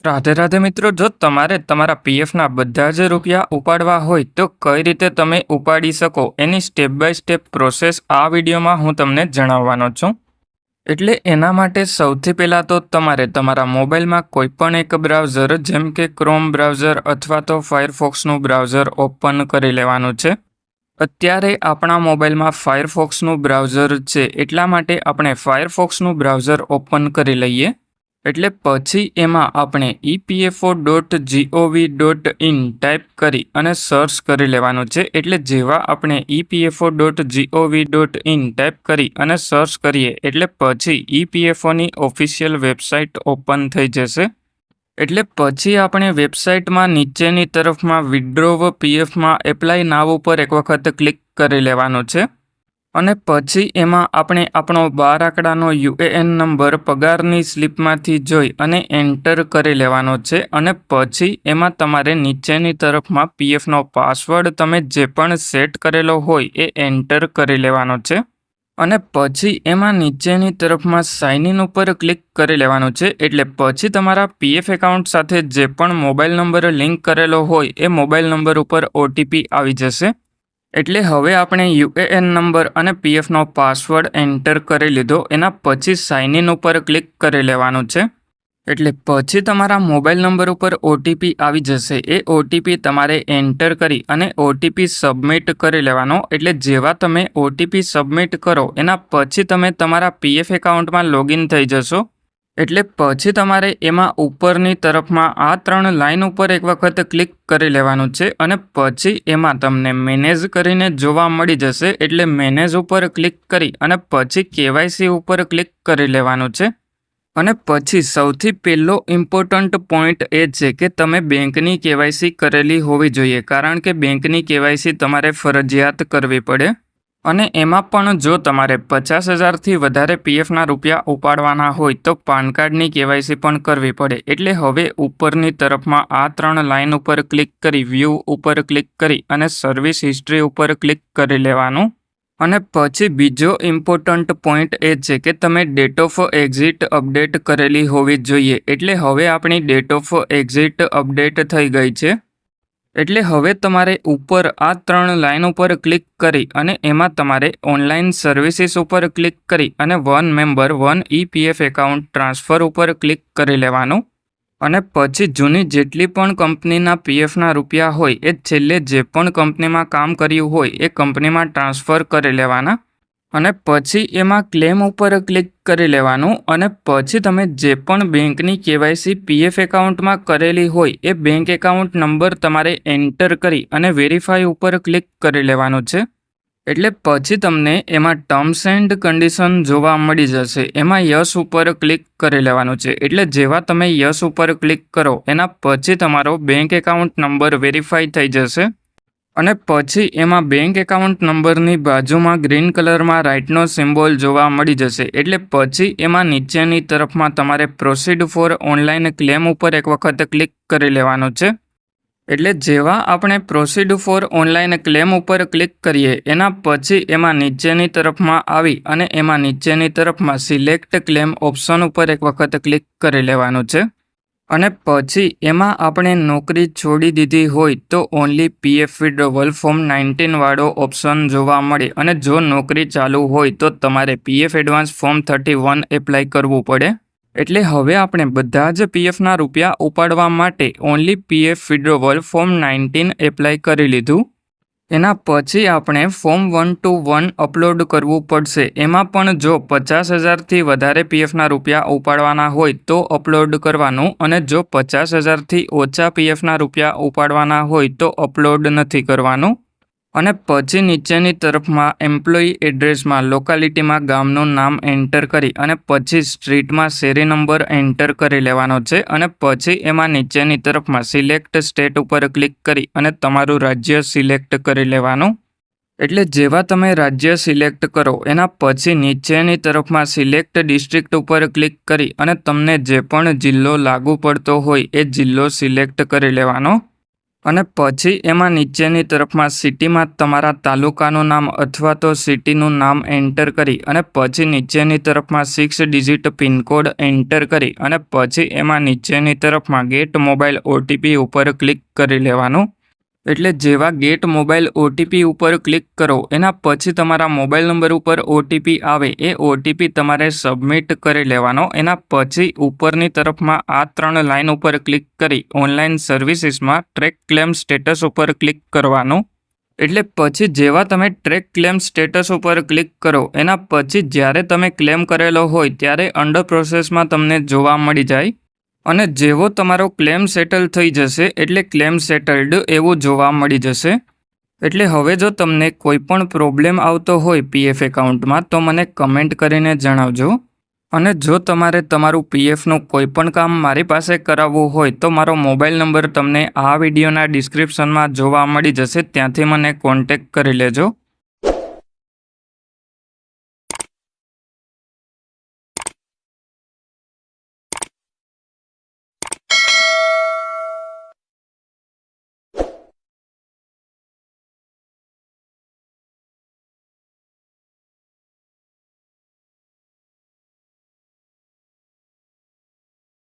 રાધે રાધે મિત્રો, જો તમારે તમારા પીએફના બધા જ રૂપિયા ઉપાડવા હોય તો કઈ રીતે તમે ઉપાડી શકો એની સ્ટેપ બાય સ્ટેપ પ્રોસેસ આ વિડીયોમાં હું તમને જણાવવાનો છું. એટલે એના માટે સૌથી પહેલાં તો તમારે તમારા મોબાઈલમાં કોઈપણ એક બ્રાઉઝર જેમ કે ક્રોમ બ્રાઉઝર અથવા તો ફાયરફોક્સનું બ્રાઉઝર ઓપન કરી લેવાનું છે. અત્યારે આપણા મોબાઈલમાં ફાયરફોક્સનું બ્રાઉઝર છે, એટલા માટે આપણે ફાયરફોક્સનું બ્રાઉઝર ઓપન કરી લઈએ. એટલે પછી એમાં આપણે epfo.gov.in ટાઈપ કરી અને સર્ચ કરી લેવાનું છે. એટલે જેવા આપણે epfo.gov.in ટાઈપ કરી અને સર્ચ કરીએ એટલે પછી ઈપીએફઓની ઓફિશિયલ વેબસાઇટ ઓપન થઈ જશે. એટલે પછી આપણે વેબસાઇટમાં નીચેની તરફમાં વિડ્રો પીએફમાં એપ્લાય નાવ ઉપર એક વખત ક્લિક કરી લેવાનું છે. અને પછી એમાં આપણે આપણો 12 આંકડાનો યુએએન નંબર પગારની સ્લિપમાંથી જોઈ અને એન્ટર કરી લેવાનો છે. અને પછી એમાં તમારે નીચેની તરફમાં પીએફનો પાસવર્ડ તમે જે પણ સેટ કરેલો હોય એ એન્ટર કરી લેવાનો છે. અને પછી એમાં નીચેની તરફમાં સાઇન ઇન ઉપર ક્લિક કરી લેવાનું છે. એટલે પછી તમારા પીએફ એકાઉન્ટ સાથે જે પણ મોબાઈલ નંબર લિંક કરેલો હોય એ મોબાઈલ નંબર ઉપર ઓટીપી આવી જશે. એટલે હવે આપણે યુએએન નંબર અને પીએફનો પાસવર્ડ એન્ટર કરી લીધો. એના પછી સાઇન ઇન ઉપર ક્લિક કરી લેવાનું છે. એટલે પછી તમારા મોબાઈલ નંબર ઉપર ઓટીપી આવી જશે. એ ઓટીપી તમારે એન્ટર કરી અને ઓટીપી સબમિટ કરી લેવાનો. એટલે જેવા તમે ઓટીપી સબમિટ કરો એના પછી તમે તમારા પીએફ એકાઉન્ટમાં લોગિન થઈ જશો. એટલે પછી તમારે એમાં ઉપરની તરફમાં આ 3 લાઇન ઉપર એક વખત ક્લિક કરી લેવાનું છે. અને પછી એમાં તમને મેનેજ કરીને જોવા મળી જશે. એટલે મેનેજ ઉપર ક્લિક કરી અને પછી કેવાયસી ઉપર ક્લિક કરી લેવાનું છે. અને પછી સૌથી પહેલો ઇમ્પોર્ટન્ટ પોઈન્ટ એ છે કે તમે બેંકની કેવાયસી કરેલી હોવી જોઈએ. કારણ કે બેંકની કેવાયસી તમારે ફરજિયાત કરવી પડે. અને એમાં પણ જો તમારે 50,000થી વધારે પીએફના રૂપિયા ઉપાડવાના હોય તો પાન કાર્ડની કેવાયસી પણ કરવી પડે. એટલે હવે ઉપરની તરફમાં આ 3 લાઇન ઉપર ક્લિક કરી વ્યૂ ઉપર ક્લિક કરી અને સર્વિસ હિસ્ટ્રી ઉપર ક્લિક કરી લેવાનું. અને પછી બીજો ઇમ્પોર્ટન્ટ પોઈન્ટ એ છે કે તમે ડેટ ઓફ એક્ઝિટ અપડેટ કરેલી હોવી જોઈએ. એટલે હવે આપણી ડેટ ઓફ એક્ઝિટ અપડેટ થઈ ગઈ છે. એટલે હવે તમારે ઉપર આ 3 લાઇન ઉપર ક્લિક કરી અને એમાં તમારે ઓનલાઈન સર્વિસીસ ઉપર ક્લિક કરી અને 1 મેમ્બર 1 ઈપીએફ એકાઉન્ટ ટ્રાન્સફર ઉપર ક્લિક કરી લેવાનું. અને પછી જૂની જેટલી પણ કંપનીના પીએફના રૂપિયા હોય એ છેલ્લે જે પણ કંપનીમાં કામ કર્યું હોય એ કંપનીમાં ટ્રાન્સફર કરી લેવાના. અને પછી એમાં ક્લેમ ઉપર ક્લિક કરી લેવાનું. અને પછી તમે જે પણ બેંકની કેવાયસી પીએફ એકાઉન્ટમાં કરેલી હોય એ બેંક એકાઉન્ટ નંબર તમારે એન્ટર કરી અને વેરીફાઈ ઉપર ક્લિક કરી લેવાનું છે. એટલે પછી તમને એમાં ટર્મ્સ એન્ડ કન્ડિશન જોવા મળી જશે. એમાં યસ ઉપર ક્લિક કરી લેવાનું છે. એટલે જેવા તમે યસ ઉપર ક્લિક કરો એના પછી તમારો બેંક એકાઉન્ટ નંબર વેરીફાઈ થઈ જશે. અને પછી એમાં બેંક એકાઉન્ટ નંબરની બાજુમાં ગ્રીન કલરમાં રાઇટનો સિમ્બોલ જોવા મળી જશે. એટલે પછી એમાં નીચેની તરફમાં તમારે પ્રોસીડ ફોર ઓનલાઈન ક્લેમ ઉપર એક વખત ક્લિક કરી લેવાનું છે. એટલે જેવા આપણે પ્રોસીડ ફોર ઓનલાઈન ક્લેમ ઉપર ક્લિક કરીએ એના પછી એમાં નીચેની તરફમાં આવી અને એમાં નીચેની તરફમાં સિલેક્ટ ક્લેમ ઓપ્શન ઉપર એક વખત ક્લિક કરી લેવાનું છે. અને પછી એમાં આપણે નોકરી છોડી દીધી હોય તો ઓનલી પીએફ વિડ્રોવલ ફોર્મ 19 વાળો ઓપ્શન જોવા મળે. અને જો નોકરી ચાલુ હોય તો તમારે પીએફ એડવાન્સ ફોર્મ 31 એપ્લાય કરવું પડે. એટલે હવે આપણે બધા જ પીએફના રૂપિયા ઉપાડવા માટે only PF withdrawal form 19 apply કરી લીધું. એના પછી આપણે ફોર્મ 121 અપલોડ કરવું પડશે. એમાં પણ જો 50,000થી વધારે પીએફના રૂપિયા ઉપાડવાના હોય તો અપલોડ કરવાનું. અને જો 50,000થી ઓછા પીએફના રૂપિયા ઉપાડવાના હોય તો અપલોડ નથી કરવાનું. અને પછી નીચેની તરફમાં એમ્પ્લોયી એડ્રેસમાં લોકાલિટીમાં ગામનું નામ એન્ટર કરી અને પછી સ્ટ્રીટમાં શેરી નંબર એન્ટર કરી લેવાનો છે. અને પછી એમાં નીચેની તરફમાં સિલેક્ટ સ્ટેટ ઉપર ક્લિક કરી અને તમારું રાજ્ય સિલેક્ટ કરી લેવાનું. એટલે જેવા તમે રાજ્ય સિલેક્ટ કરો એના પછી નીચેની તરફમાં સિલેક્ટ ડિસ્ટ્રિક્ટ ઉપર ક્લિક કરી અને તમને જે પણ જિલ્લો લાગુ પડતો હોય એ જિલ્લો સિલેક્ટ કરી લેવાનો. અને પછી એમાં નીચેની તરફમાં સિટીમાં તમારા તાલુકાનું નામ અથવા તો સિટીનું નામ એન્ટર કરી અને પછી નીચેની તરફમાં 6 ડિજિટ પિનકોડ એન્ટર કરી અને પછી એમાં નીચેની તરફમાં ગેટ મોબાઈલ ઓટીપી ઉપર ક્લિક કરી લેવાનું. એટલે જેવા ગેટ મોબાઈલ ઓટીપી ઉપર ક્લિક કરો એના પછી તમારા મોબાઈલ નંબર ઉપર ઓટીપી આવે એ ઓટીપી તમારે સબમિટ કરી લેવાનો. એના પછી ઉપરની તરફમાં આ 3 લાઇન ઉપર ક્લિક કરી ઓનલાઈન સર્વિસીસમાં ટ્રેક ક્લેમ સ્ટેટસ ઉપર ક્લિક કરવાનું. એટલે પછી જેવા તમે ટ્રેક ક્લેમ સ્ટેટસ ઉપર ક્લિક કરો એના પછી જ્યારે તમે ક્લેમ કરેલો હોય ત્યારે અંડર પ્રોસેસમાં તમને જોવા મળી જાય અને જેવો તમારો ક્લેમ સેટલ થઈ જશે એટલે ક્લેમ સેટલડ એવું જોવા મળી જશે. એટલે હવે જો તમને કોઈ પણ પ્રોબ્લેમ આવતો હોય પીએફ એકાઉન્ટમાં તો મને કમેન્ટ કરીને જણાવજો. અને જો તમારે તમારું પીએફનું કોઈ પણ કામ મારી પાસે કરાવવું હોય તો મારો મોબાઈલ નંબર તમને આ વિડીયોના ડિસ્ક્રિપ્શનમાં જોવા મળી જશે, ત્યાંથી મને કોન્ટેક્ટ કરી લેજો.